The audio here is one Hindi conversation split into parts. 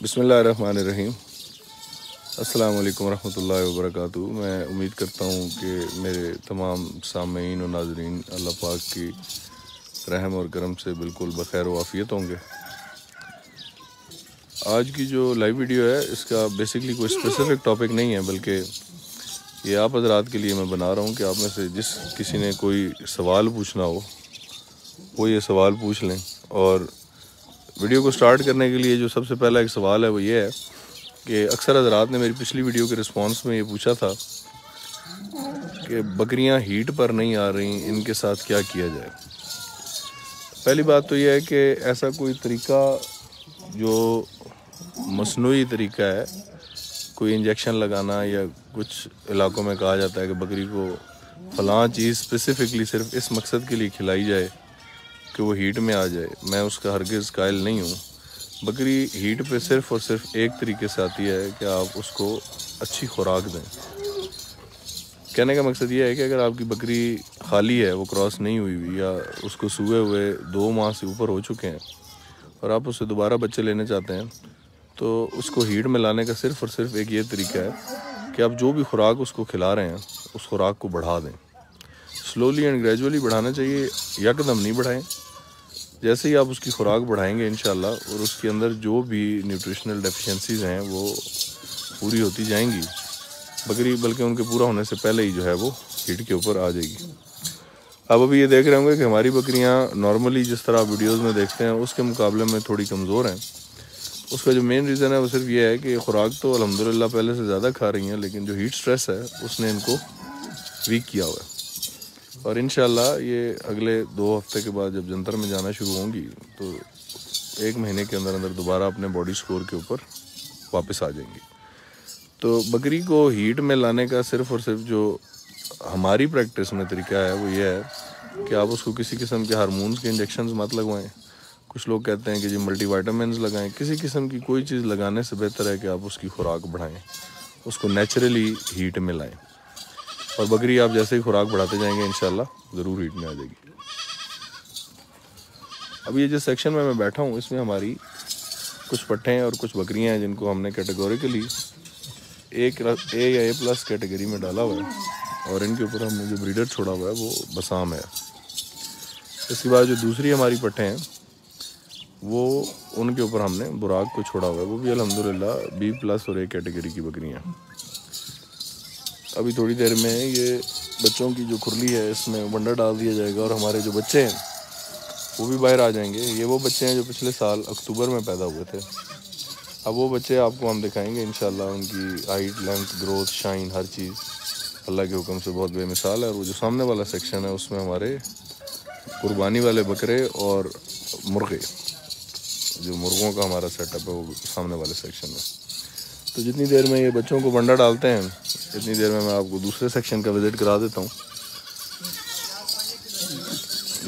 बिस्मिल्लाहिर्रहमानिर्रहीम। अस्सलाम वालेकुम रहमतुल्लाहि व बरकातुहू। मैं उम्मीद करता हूँ कि मेरे तमाम सामीन और नाज़रीन अल्लाह पाक की रहम और करम से बिल्कुल बखैर व आफ़ियत होंगे। आज की जो लाइव वीडियो है इसका बेसिकली कोई स्पेसिफ़िक टॉपिक नहीं है, बल्कि ये आप हज़रात के लिए मैं बना रहा हूँ कि आप में से जिस किसी ने कोई सवाल पूछना हो वो ये सवाल पूछ लें। और वीडियो को स्टार्ट करने के लिए जो सबसे पहला एक सवाल है वो ये है कि अक्सर हज़रात ने मेरी पिछली वीडियो के रिस्पांस में ये पूछा था कि बकरियां हीट पर नहीं आ रही, इनके साथ क्या किया जाए। पहली बात तो यह है कि ऐसा कोई तरीका जो मसनूई तरीका है, कोई इंजेक्शन लगाना या कुछ इलाकों में कहा जाता है कि बकरी को फ़लाँ चीज़ स्पेसिफ़िकली सिर्फ इस मकसद के लिए खिलाई जाए कि वो हीट में आ जाए, मैं उसका हरगिज़ कायल नहीं हूँ। बकरी हीट पे सिर्फ़ और सिर्फ एक तरीके से आती है कि आप उसको अच्छी खुराक दें। कहने का मकसद ये है कि अगर आपकी बकरी खाली है, वो क्रॉस नहीं हुई या उसको सूए हुए 2 माह से ऊपर हो चुके हैं और आप उससे दोबारा बच्चे लेने चाहते हैं, तो उसको हीट में लाने का सिर्फ़ और सिर्फ एक ये तरीका है कि आप जो भी खुराक उसको खिला रहे हैं उस खुराक को बढ़ा दें। स्लोली एंड ग्रेजुअली बढ़ाना चाहिए, यकदम नहीं बढ़ाएं। जैसे ही आप उसकी खुराक बढ़ाएंगे इंशाल्लाह और उसके अंदर जो भी न्यूट्रिशनल डेफिशिएंसीज़ हैं वो पूरी होती जाएंगी, बकरी बल्कि उनके पूरा होने से पहले ही जो है वो हीट के ऊपर आ जाएगी। अब अभी ये देख रहे होंगे कि हमारी बकरियां नॉर्मली जिस तरह वीडियोस में देखते हैं उसके मुकाबले में थोड़ी कमज़ोर हैं। उसका जो मेन रीज़न है वो सिर्फ ये है कि खुराक तो अल्हम्दुलिल्लाह पहले से ज़्यादा खा रही हैं, लेकिन जो हीट स्ट्रेस है उसने इनको वीक किया हुआ है। और इंशाल्लाह ये अगले 2 हफ्ते के बाद जब जंतर में जाना शुरू होंगी तो 1 महीने के अंदर अंदर दोबारा अपने बॉडी स्कोर के ऊपर वापस आ जाएंगी। तो बकरी को हीट में लाने का सिर्फ़ और सिर्फ जो हमारी प्रैक्टिस में तरीका है वो ये है कि आप उसको किसी किस्म के हार्मोन्स के इंजेक्शंस मत लगवाएं। कुछ लोग कहते हैं कि जी मल्टीविटामिन्स लगाएं। किसी किस्म की कोई चीज़ लगाने से बेहतर है कि आप उसकी खुराक बढ़ाएं, उसको नेचुरली हीट में लाएं। और बकरी आप जैसे ही खुराक बढ़ाते जाएंगे इंशाल्लाह ज़रूर हीट में आ जाएगी। अब ये जिस सेक्शन में मैं बैठा हूँ इसमें हमारी कुछ पट्ठे हैं और कुछ बकरियाँ हैं जिनको हमने कैटेगोरिकली ए या A+ कैटेगरी में डाला हुआ है और इनके ऊपर हमने जो ब्रीडर छोड़ा हुआ है वो बसाम है। इसके बाद जो दूसरी हमारी पट्ठे हैं वो उनके ऊपर हमने बुराक को छोड़ा हुआ है, वो भी अल्हम्दुलिल्लाह B+ और A कैटेगरी की बकरियाँ हैं। अभी थोड़ी देर में ये बच्चों की जो खुरली है इसमें वंडा डाल दिया जाएगा और हमारे जो बच्चे हैं वो भी बाहर आ जाएंगे। ये वो बच्चे हैं जो पिछले साल अक्टूबर में पैदा हुए थे। अब वो बच्चे आपको हम दिखाएंगे इंशाल्लाह। उनकी हाइट, लेंथ, ग्रोथ, शाइन, हर चीज़ अल्लाह के हुक्म से बहुत बेमिसाल है। और वो जो सामने वाला सेक्शन है उसमें हमारे कुर्बानी वाले बकरे और मुर्गे, जो मुर्गों का हमारा सेटअप है वो सामने वाले सेक्शन में। तो जितनी देर में ये बच्चों को वंडा डालते हैं इतनी देर में मैं आपको दूसरे सेक्शन का विज़िट करा देता हूँ।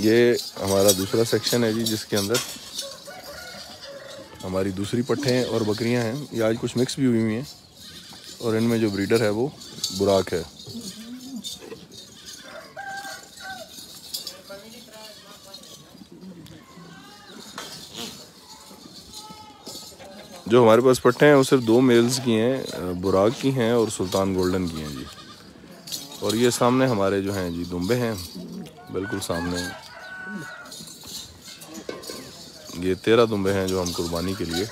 ये हमारा दूसरा सेक्शन है जी, जिसके अंदर हमारी दूसरी पट्ठें और बकरियां हैं। ये आज कुछ मिक्स भी हुई हुई हैं और इनमें जो ब्रीडर है वो बुराक है। जो हमारे पास पट्ठे हैं वो सिर्फ 2 मेल्स की हैं, बुराक की हैं और सुल्तान गोल्डन की हैं जी। और ये सामने हमारे जो हैं जी दुम्बे हैं, बिल्कुल सामने ये 13 दुम्बे हैं जो हम कुर्बानी के लिए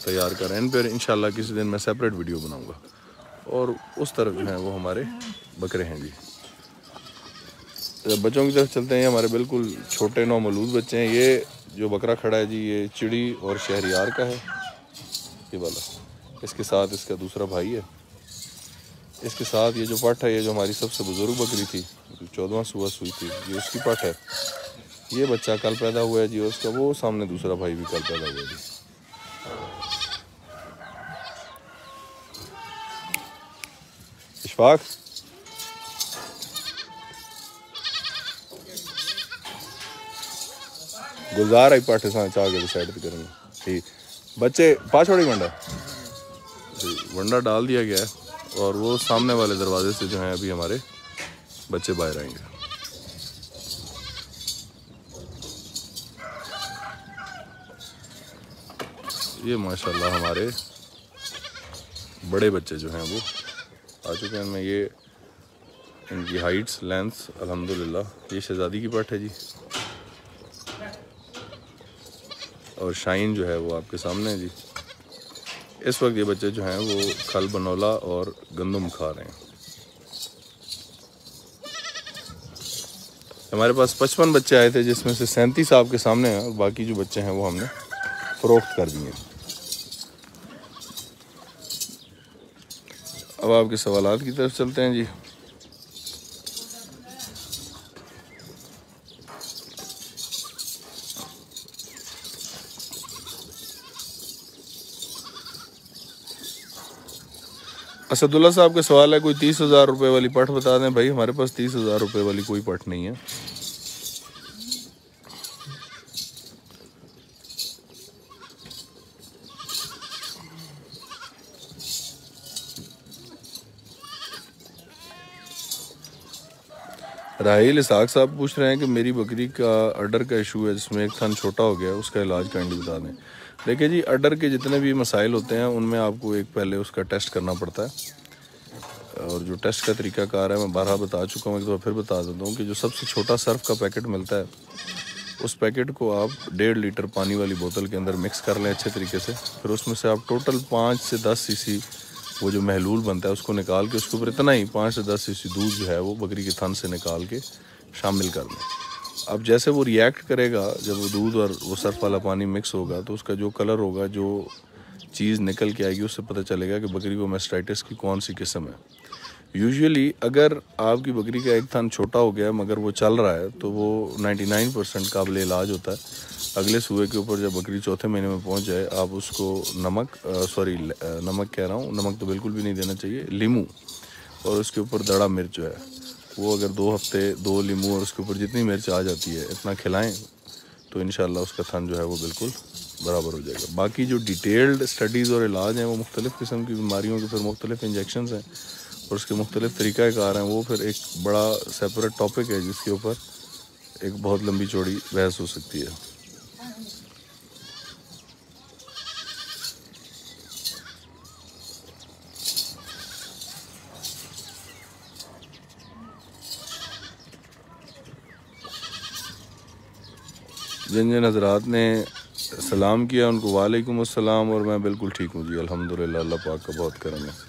तैयार कर रहे हैं। इन पर इंशाल्लाह किसी दिन मैं सेपरेट वीडियो बनाऊंगा। और उस तरफ जो हैं वो हमारे बकरे हैं जी। जब बच्चों की तरफ चलते हैं, हमारे बिल्कुल छोटे नौमौलूद बच्चे हैं। ये जो बकरा खड़ा है जी ये चिड़ी और शहरियार का है, ये वाला। इसके साथ इसका दूसरा भाई है। इसके साथ ये जो पट है, ये जो हमारी सबसे बुजुर्ग बकरी थी, जो 14वां सुबह हुई थी, ये उसकी पट है। ये बच्चा कल पैदा हुआ है जी, उसका वो सामने दूसरा भाई भी कल पैदा हुआ है जी। इशफाक, गुलजार आई पाठे साथ चाह के डिसाइड करेंगे। ठीक बच्चे पाछोड़ी वंडा डाल दिया गया है और वो सामने वाले दरवाजे से जो है अभी हमारे बच्चे बाहर आएंगे। ये माशाल्लाह हमारे बड़े बच्चे जो हैं वो आ चुके हैं इनमें। ये इनकी हाइट्स लेंथ्स अल्हम्दुलिल्लाह। ये शहज़ादी की पट है जी, और शाइन जो है वो आपके सामने है जी। इस वक्त ये बच्चे जो हैं वो खल बनोला और गंदम खा रहे हैं। हमारे पास 55 बच्चे आए थे, जिसमें से 37 आपके सामने हैं, और बाकी जो बच्चे हैं वो हमने फ़रोख्त कर दिए। अब आपके सवालात की तरफ चलते हैं जी। असदुल्ला साहब का सवाल है, कोई 30,000 रुपये वाली पट बता दें। भाई हमारे पास 30,000 रुपये वाली कोई पट नहीं है। राहिल इसाक साहब पूछ रहे हैं कि मेरी बकरी का अडर का इशू है, जिसमें एक थन छोटा हो गया, उसका इलाज काइंडली बता दें। देखिए जी, अडर के जितने भी मसाइल होते हैं उनमें आपको एक पहले उसका टेस्ट करना पड़ता है, और जो टेस्ट का तरीकाकार है मैं बारहा बता चुका हूँ, एक दफ़ा फिर बता देता हूँ कि जो सबसे छोटा सर्फ का पैकेट मिलता है, उस पैकेट को आप 1.5 लीटर पानी वाली बोतल के अंदर मिक्स कर लें अच्छे तरीके से। फिर उसमें से आप टोटल 5 से 10 सीसी वो जो महलूल बनता है उसको निकाल के उसके ऊपर इतना ही 5 से 10 सीसी दूध जो है वो बकरी के थन से निकाल के शामिल कर दें। अब जैसे वो रिएक्ट करेगा, जब वो दूध और वो सर्फ वाला पानी मिक्स होगा, तो उसका जो कलर होगा, जो चीज़ निकल के आएगी, उससे पता चलेगा कि बकरी को मास्टाइटिस की कौन सी किस्म है। यूजुअली अगर आपकी बकरी का एक थन छोटा हो गया मगर वो चल रहा है, तो वो 99% काबिल इलाज होता है। अगले सूए के ऊपर जब बकरी चौथे महीने में पहुंच जाए, आप उसको नमक कह रहा हूँ, नमक तो बिल्कुल भी नहीं देना चाहिए, लीमू और उसके ऊपर दड़ा मिर्च जो है वो अगर 2 हफ्ते 2 लीमू और उसके ऊपर जितनी मिर्च आ जाती है इतना खिलाएं, तो इंशाल्लाह उसका थन जो है वो बिल्कुल बराबर हो जाएगा। बाकी जो डिटेल्ड स्टडीज़ और इलाज हैं वो मुख्तलिफ़ किस्म की बीमारियों के फिर मुख्तलिफ़ इंजेक्शंस हैं और उसके मुख्तलिफ़ तरीक़ाकार हैं, वो फिर एक बड़ा सेपरेट टॉपिक है जिसके ऊपर एक बहुत लंबी चौड़ी बहस हो सकती है। जिन जिन हज़रात ने सलाम किया उनको वालेकुम अस्सलाम, और मैं बिल्कुल ठीक हूँ जी, अल्हम्दुलिल्लाह, अल्लाह पाक का बहुत करम है।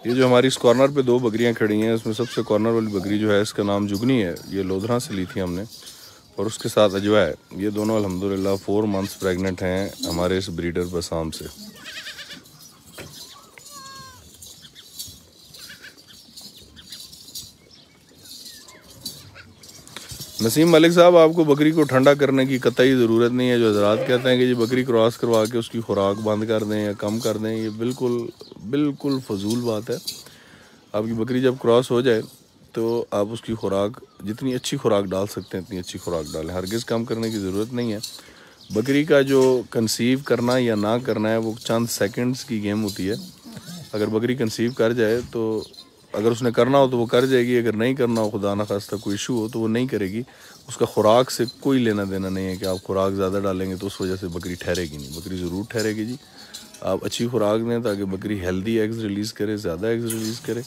ये जो हमारी इस कॉर्नर पे 2 बकरियां खड़ी हैं, इसमें सबसे कॉर्नर वाली बकरी जो है इसका नाम जुगनी है, ये लोधरा से ली थी हमने, और उसके साथ अजवा है। ये दोनों अल्हम्दुलिल्लाह 4 मंथ्स प्रेग्नेंट हैं हमारे इस ब्रीडर बसाम से। नसीम मलिक साहब, आपको बकरी को ठंडा करने की कतई ज़रूरत नहीं है। जो हज़रात कहते हैं कि जी बकरी क्रॉस करवा के उसकी खुराक बंद कर दें या कम कर दें, ये बिल्कुल फजूल बात है। आपकी बकरी जब क्रॉस हो जाए तो आप उसकी खुराक जितनी अच्छी खुराक डाल सकते हैं इतनी अच्छी खुराक डालें, हरगिज़ कम करने की ज़रूरत नहीं है। बकरी का जो कंसीव करना या ना करना है वो चंद सेकंड्स की गेम होती है। अगर बकरी कंसीव कर जाए तो अगर उसने करना हो तो वो कर जाएगी, अगर नहीं करना हो, खुदा न खास्ता कोई इशू हो, तो वो नहीं करेगी। उसका खुराक से कोई लेना देना नहीं है कि आप खुराक ज़्यादा डालेंगे तो उस वजह से बकरी ठहरेगी नहीं, बकरी ज़रूर ठहरेगी जी। आप अच्छी खुराक दें ताकि बकरी हेल्दी एग्स रिलीज़ करे, ज़्यादा एग्स रिलीज़ करे।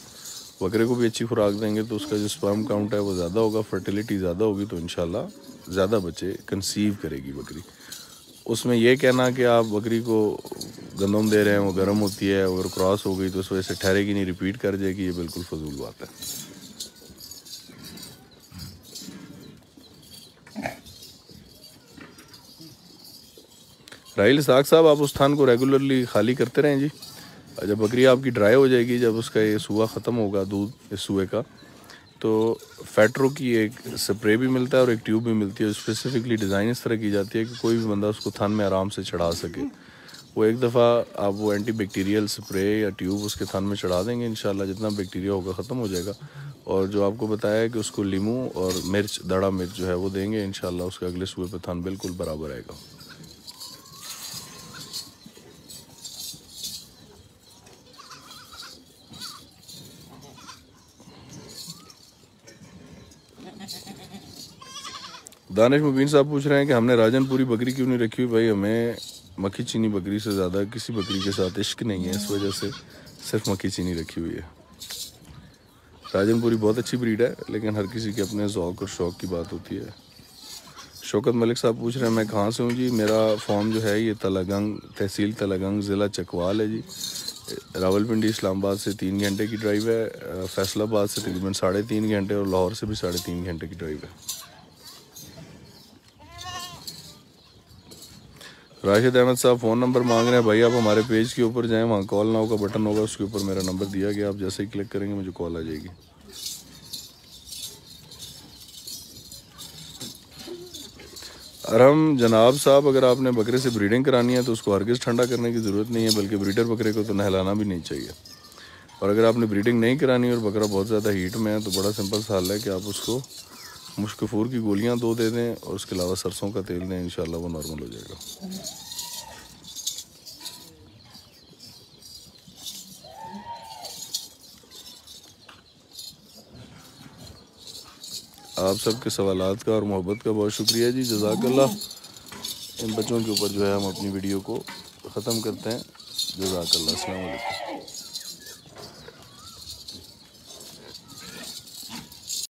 बकरे को भी अच्छी खुराक देंगे तो उसका जो स्पर्म काउंट है वो ज़्यादा होगा, फर्टिलिटी ज़्यादा होगी, तो इंशाल्लाह ज़्यादा बच्चे कंसीव करेगी बकरी। उसमें यह कहना कि आप बकरी को गंदम दे रहे हैं, वो गर्म होती है, अगर क्रॉस हो गई तो उस वजह से ठहरेगी नहीं, रिपीट कर जाएगी, ये बिल्कुल फजूल बात है। राहिल साग साहब, आप उस थान को रेगुलरली खाली करते रहें जी। जब बकरी आपकी ड्राई हो जाएगी, जब उसका ये सूआ ख़त्म होगा दूध इस सूए का, तो फैट्रो की एक स्प्रे भी मिलता है और एक ट्यूब भी मिलती है। स्पेसिफिकली डिज़ाइन इस तरह की जाती है कि कोई भी बंदा उसको थान में आराम से चढ़ा सके। वो एक दफ़ा आप वो एंटी बैक्टीरियल स्प्रे या ट्यूब उसके थान में चढ़ा देंगे, इंशाल्लाह जितना बैक्टीरिया होगा ख़त्म हो जाएगा। और जो आपको बताया है कि उसको लीमू और मिर्च, दड़ा मिर्च जो है वो देंगे, इंशाल्लाह उसके अगले सूए पे थान बिल्कुल बराबर आएगा। दानिश मुबीन साहब पूछ रहे हैं कि हमने राजनपुरी बकरी क्यों नहीं रखी हुई। भाई हमें मक्खी चीनी बकरी से ज़्यादा किसी बकरी के साथ इश्क नहीं है, इस वजह से सिर्फ मक्खी चीनी रखी हुई है। राजनपुरी बहुत अच्छी ब्रीड है, लेकिन हर किसी के अपने ज़ौक़ और शौक़ की बात होती है। शौकत मलिक साहब पूछ रहे हैं मैं कहाँ से हूँ जी। मेरा फॉर्म जो है ये तलागंग, तहसील तलागंग, ज़िला चकवाल है जी। रावलपिंडी इस्लामाबाद से 3 घंटे की ड्राइव है, फैसलाबाद से तकरीबन 3.5 घंटे और लाहौर से भी 3.5 घंटे की ड्राइव है। राशिद अहमद साहब फ़ोन नंबर मांग रहे हैं। भाई आप हमारे पेज के ऊपर जाएं, वहाँ कॉल नाउ का बटन होगा, उसके ऊपर मेरा नंबर दिया गया, आप जैसे ही क्लिक करेंगे मुझे कॉल आ जाएगी। अरहम जनाब साहब, अगर आपने बकरे से ब्रीडिंग करानी है तो उसको हरगिज़ ठंडा करने की ज़रूरत नहीं है, बल्कि ब्रीडर बकरे को तो नहलाना भी नहीं चाहिए। और अगर आपने ब्रीडिंग नहीं करानी और बकरा बहुत ज़्यादा हीट में है तो बड़ा सिंपल सा हल है कि आप उसको मुश्कफूर की गोलियाँ 2 दे दें और उसके अलावा सरसों का तेल दें, इंशाल्लाह वो नॉर्मल हो जाएगा। आप सबके सवालात का और मोहब्बत का बहुत शुक्रिया जी, जज़ाकल्लाह। इन बच्चों के ऊपर जो है हम अपनी वीडियो को ख़त्म करते हैं। जज़ाकल्लाह, अस्सलाम वालेकुम।